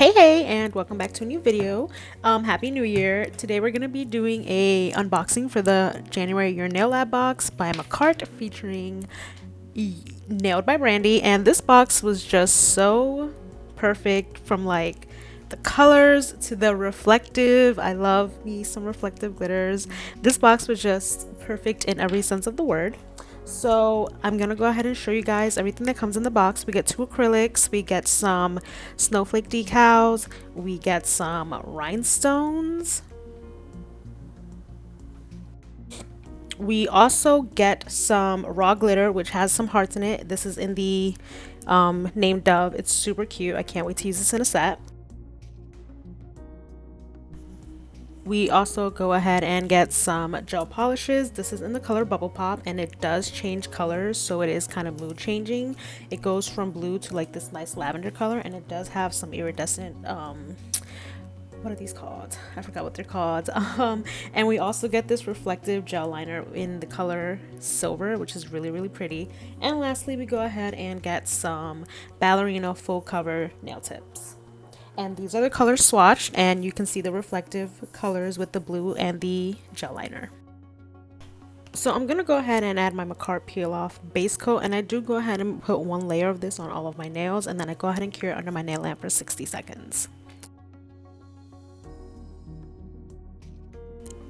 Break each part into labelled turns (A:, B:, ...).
A: Hey, and welcome back to a new video. Happy New Year. Today we're going to be doing a unboxing for the January Your Nail Lab box by McCart featuring Nailed by Brandy, and this box was just so perfect from like the colors to the reflective. I love me some reflective glitters. This box was just perfect in every sense of the word. So I'm gonna go ahead and show you guys everything that comes in the box. We get two acrylics, we get some snowflake decals, we get some rhinestones, we also get some raw glitter which has some hearts in it. This is in the name Dove. It's super cute. I can't wait to use this in a set. We also go ahead and get some gel polishes. This is in the color Bubble Pop, and it does change colors, so it is kind of mood changing. It goes from blue to like this nice lavender color, and it does have some iridescent what are these called? I forgot what they're called. And we also get this reflective gel liner in the color silver, which is really pretty. And lastly, we go ahead and get some ballerina full cover nail tips. And these are the colors swatched, and you can see the reflective colors with the blue and the gel liner. So I'm gonna go ahead and add my McCart peel off base coat, and I do go ahead and put one layer of this on all of my nails, and then I go ahead and cure it under my nail lamp for 60 seconds.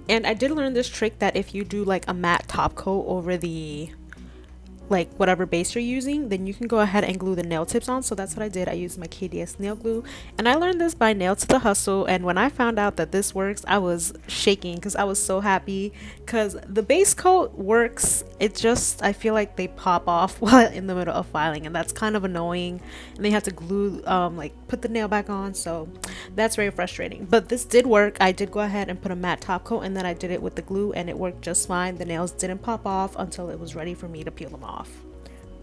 A: And I did learn this trick that if you do like a matte top coat over the like whatever base you're using, then you can go ahead and glue the nail tips on. So that's what I did. I used my KDS nail glue, and I learned this by Nail to the Hustle. And when I found out that this works, I was shaking because I was so happy, because the base coat works. It's just I feel like they pop off while in the middle of filing, and that's kind of annoying, and they have to glue like put the nail back on, so that's very frustrating. But this did work. I did go ahead and put a matte top coat, and then I did it with the glue, and it worked just fine. The nails didn't pop off until it was ready for me to peel them off.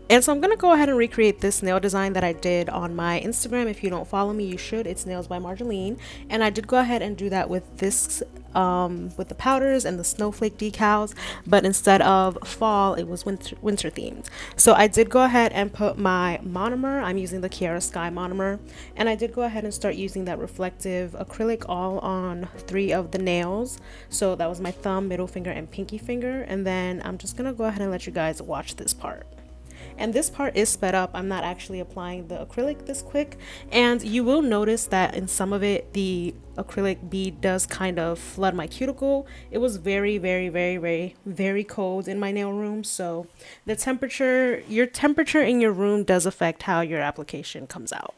A: And so I'm going to go ahead and recreate this nail design that I did on my Instagram. If you don't follow me, you should. It's Nails by Marjoleine. And I did go ahead and do that with this, with the powders and the snowflake decals. But instead of fall, it was winter themed. So I did go ahead and put my monomer. I'm using the Kiara Sky monomer. And I did go ahead and start using that reflective acrylic all on 3 of the nails. So that was my thumb, middle finger, and pinky finger. And then I'm just going to go ahead and let you guys watch this part. And this part is sped up. I'm not actually applying the acrylic this quick, and you will notice that in some of it the acrylic bead does kind of flood my cuticle. It was very cold in my nail room, so the temperature, your temperature in your room does affect how your application comes out.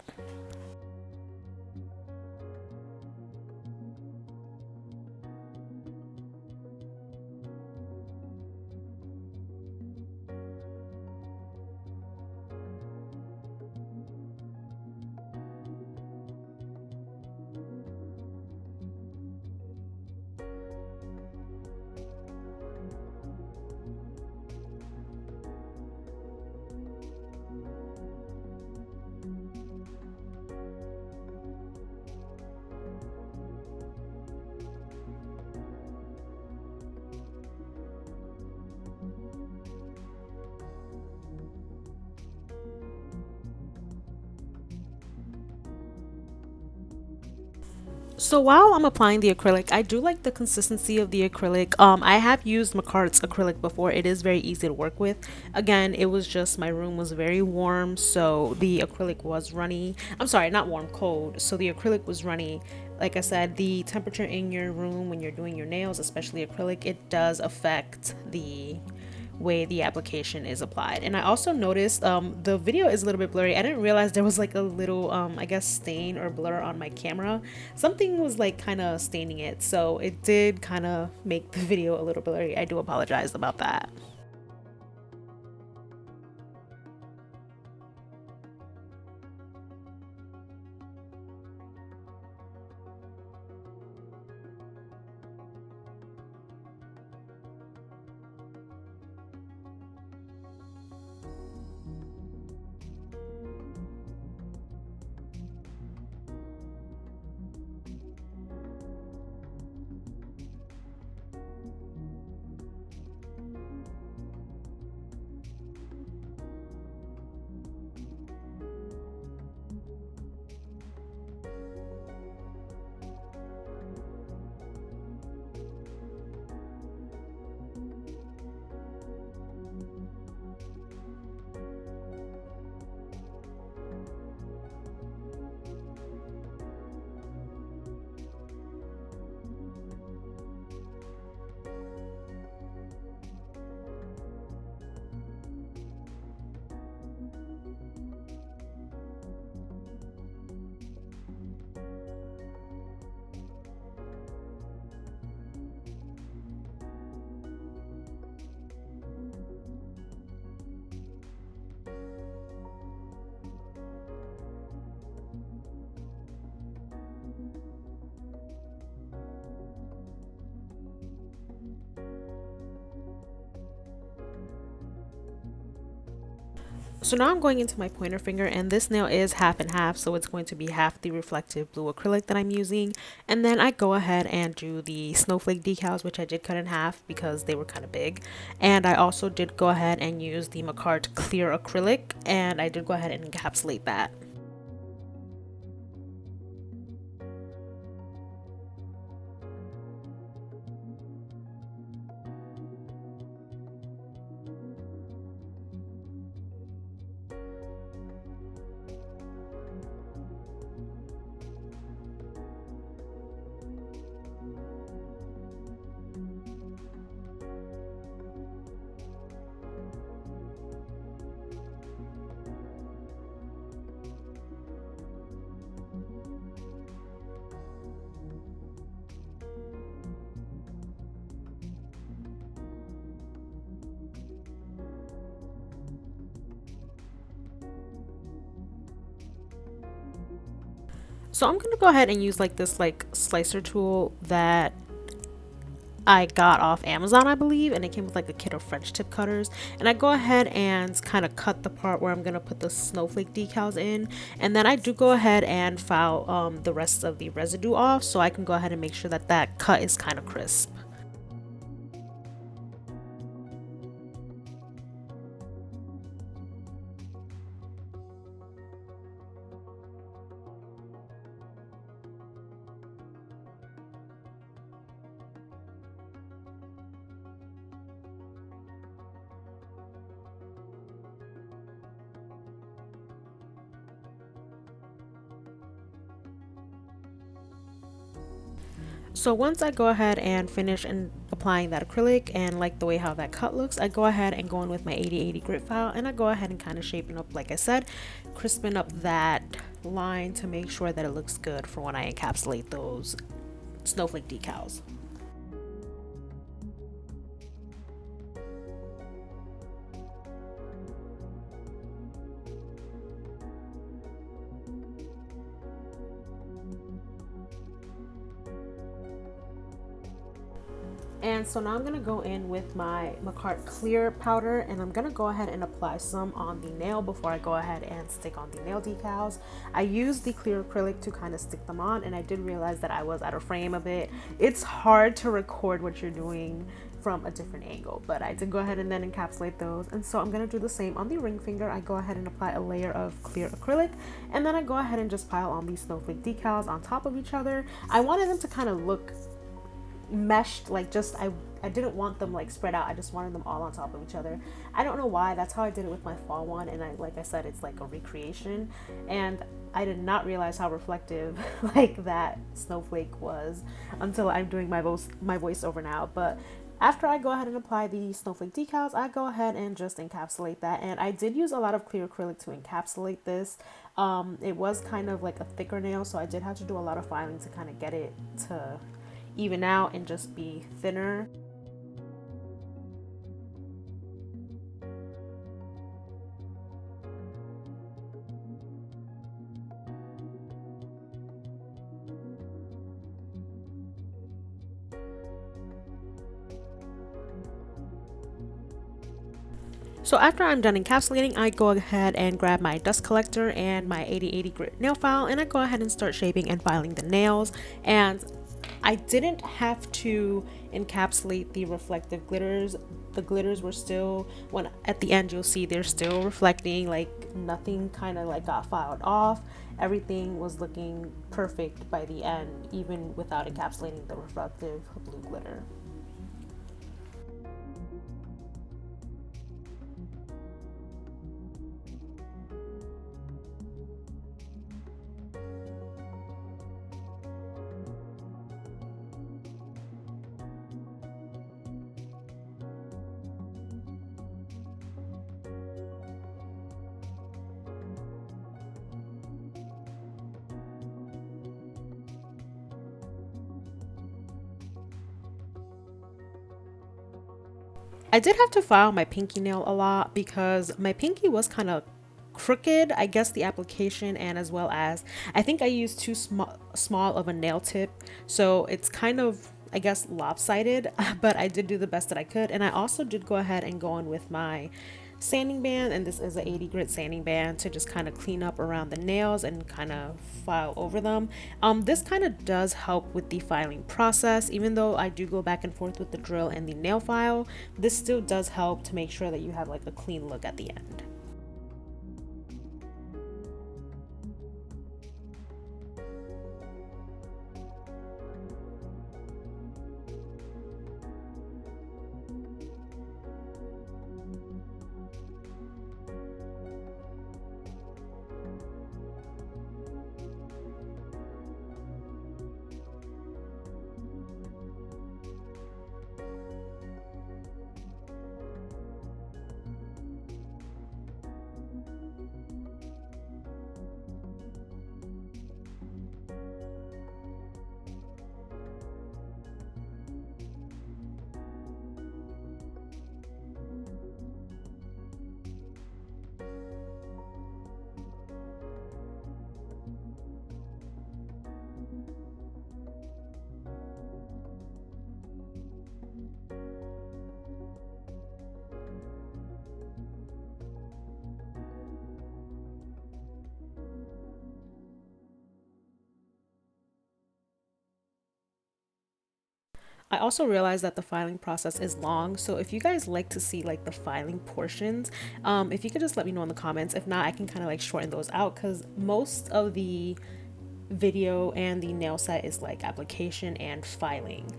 A: So while I'm applying the acrylic, I do like the consistency of the acrylic. I have used McCart's acrylic before. It is very easy to work with. Again, it was just my room was very warm, so the acrylic was runny. I'm sorry, not warm, cold. So the acrylic was runny. Like I said, the temperature in your room when you're doing your nails, especially acrylic, it does affect the way the application is applied. And I also noticed the video is a little bit blurry. I didn't realize there was like a little I guess stain or blur on my camera. Something was like kind of staining it, so it did kind of make the video a little blurry. I do apologize about that. So now I'm going into my pointer finger, and this nail is half and half, so it's going to be half the reflective blue acrylic that I'm using. And then I go ahead and do the snowflake decals, which I did cut in half because they were kind of big. And I also did go ahead and use the Macart clear acrylic, and I did go ahead and encapsulate that. So I'm gonna go ahead and use like this like slicer tool that I got off Amazon, I believe, and it came with like a kit of French tip cutters. And I go ahead and kind of cut the part where I'm gonna put the snowflake decals in, and then I do go ahead and file the rest of the residue off, so I can go ahead and make sure that that cut is kind of crisp. So once I go ahead and finish and applying that acrylic and like the way how that cut looks, I go ahead and go in with my 8080 grit file, and I go ahead and kind of shaping up, like I said, crisping up that line to make sure that it looks good for when I encapsulate those snowflake decals. And so now I'm going to go in with my Macart clear powder, and I'm going to go ahead and apply some on the nail before I go ahead and stick on the nail decals. I used the clear acrylic to kind of stick them on, and I did realize that I was out of frame a bit. It's hard to record what you're doing from a different angle, but I did go ahead and then encapsulate those. And so I'm going to do the same on the ring finger. I go ahead and apply a layer of clear acrylic, and then I go ahead and just pile on these snowflake decals on top of each other. I wanted them to kind of look meshed, like just I didn't want them like spread out. I just wanted them all on top of each other. I don't know why. That's how I did it with my fall one, and like I said, it's like a recreation, and I did not realize how reflective like that snowflake was until I'm doing my voiceover now. But after I go ahead and apply the snowflake decals, I go ahead and just encapsulate that. And I did use a lot of clear acrylic to encapsulate this. It was kind of like a thicker nail, so I did have to do a lot of filing to kind of get it to even out and just be thinner. So after I'm done encapsulating, I go ahead and grab my dust collector and my 8080 grit nail file, and I go ahead and start shaping and filing the nails. And I didn't have to encapsulate the reflective glitters. The glitters were still, when at the end you'll see they're still reflecting, like nothing kind of like got filed off. Everything was looking perfect by the end, even without encapsulating the reflective blue glitter. I did have to file my pinky nail a lot because my pinky was kind of crooked. I guess the application, and as well as I think I used too small of a nail tip, so it's kind of, I guess, lopsided. But I did do the best that I could, and I also did go ahead and go in with my sanding band, and this is an 80 grit sanding band to just kind of clean up around the nails and kind of file over them. This kind of does help with the filing process. Even though I do go back and forth with the drill and the nail file, this still does help to make sure that you have like a clean look at the end. I also realized that the filing process is long, so if you guys like to see like the filing portions, if you could just let me know in the comments. If not, I can kind of like shorten those out because most of the video and the nail set is like application and filing.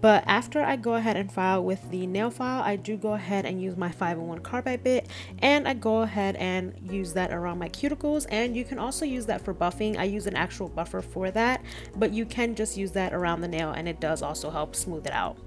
A: But after I go ahead and file with the nail file, I do go ahead and use my 5-in-1 carbide bit, and I go ahead and use that around my cuticles. And you can also use that for buffing. I use an actual buffer for that, but you can just use that around the nail and it does also help smooth it out.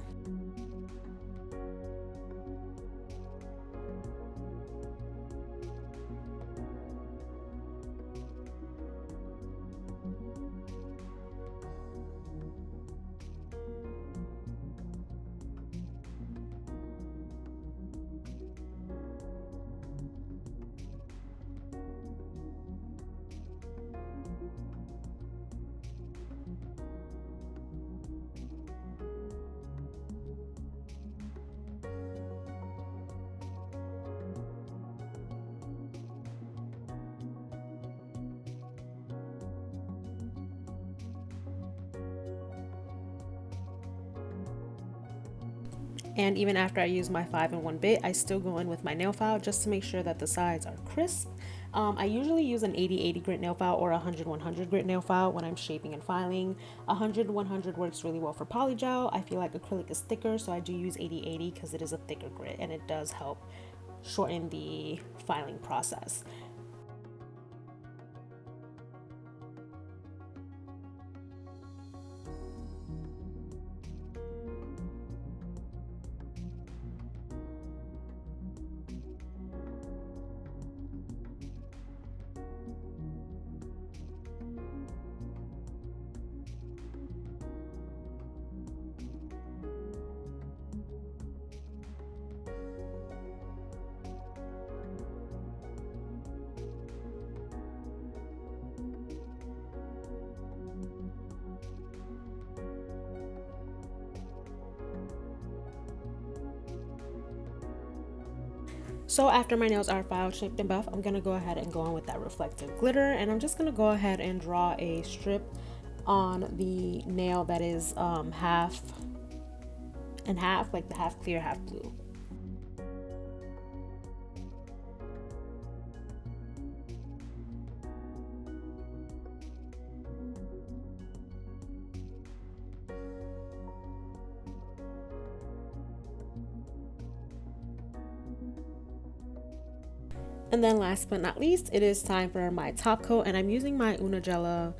A: And even after I use my 5-in-1 bit, I still go in with my nail file just to make sure that the sides are crisp. I usually use an 80-80 grit nail file or a 100-100 grit nail file when I'm shaping and filing. 100-100 works really well for polygel. I feel like acrylic is thicker, so I do use 80-80 because it is a thicker grit and it does help shorten the filing process. So after my nails are filed, shaped, and buff, I'm going to go ahead and go on with that reflective glitter. And I'm just going to go ahead and draw a strip on the nail that is half and half, like the half clear, half blue. And then last but not least, it is time for my top coat, and I'm using my Unigella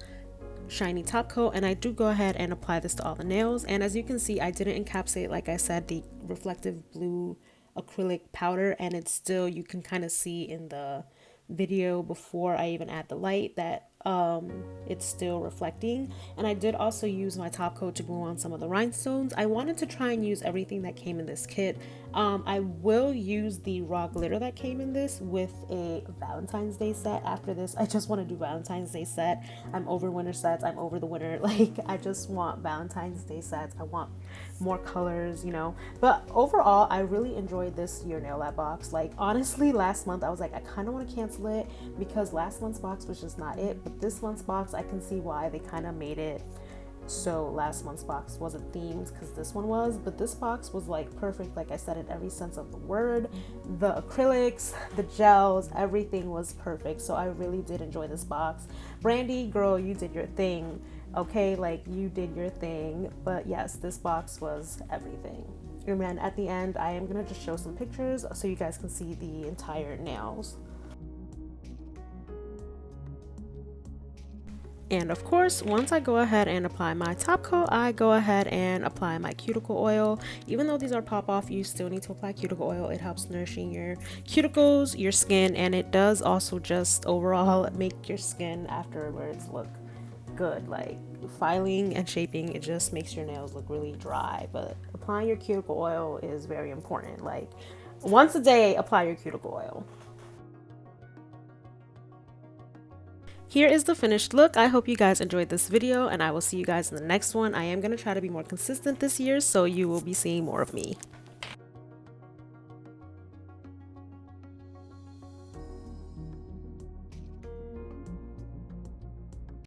A: shiny top coat, and I do go ahead and apply this to all the nails. And as you can see, I didn't encapsulate, like I said, the reflective blue acrylic powder, and it's still, you can kind of see in the video before I even add the light that it's still reflecting. And I did also use my top coat to glue on some of the rhinestones. I wanted to try and use everything that came in this kit. I will use the raw glitter that came in this with a Valentine's Day set after this. I just want to do Valentine's Day set. I'm over winter sets. I'm over the winter. Like, I just want Valentine's Day sets. I want more colors, you know. But overall, I really enjoyed this Your Nail Lab box. Like, honestly, last month I was like, I kind of want to cancel it because last month's box was just not it. But this month's box, I can see why they kind of made it so last month's box wasn't themed, because this one was. But this box was like perfect, like I said, in every sense of the word. The acrylics, the gels, everything was perfect. So I really did enjoy this box. Brandy, girl, you did your thing. Okay, like, you did your thing. But yes, this box was everything. And then at the end, I am gonna just show some pictures so you guys can see the entire nails. And of course, once I go ahead and apply my top coat, I go ahead and apply my cuticle oil. Even though these are pop off, you still need to apply cuticle oil. It helps nourishing your cuticles, your skin, and it does also just overall make your skin afterwards look good. Like, filing and shaping, it just makes your nails look really dry. But applying your cuticle oil is very important. Like, once a day, apply your cuticle oil. Here is the finished look. I hope you guys enjoyed this video, and I will see you guys in the next one. I am going to try to be more consistent this year, so you will be seeing more of me.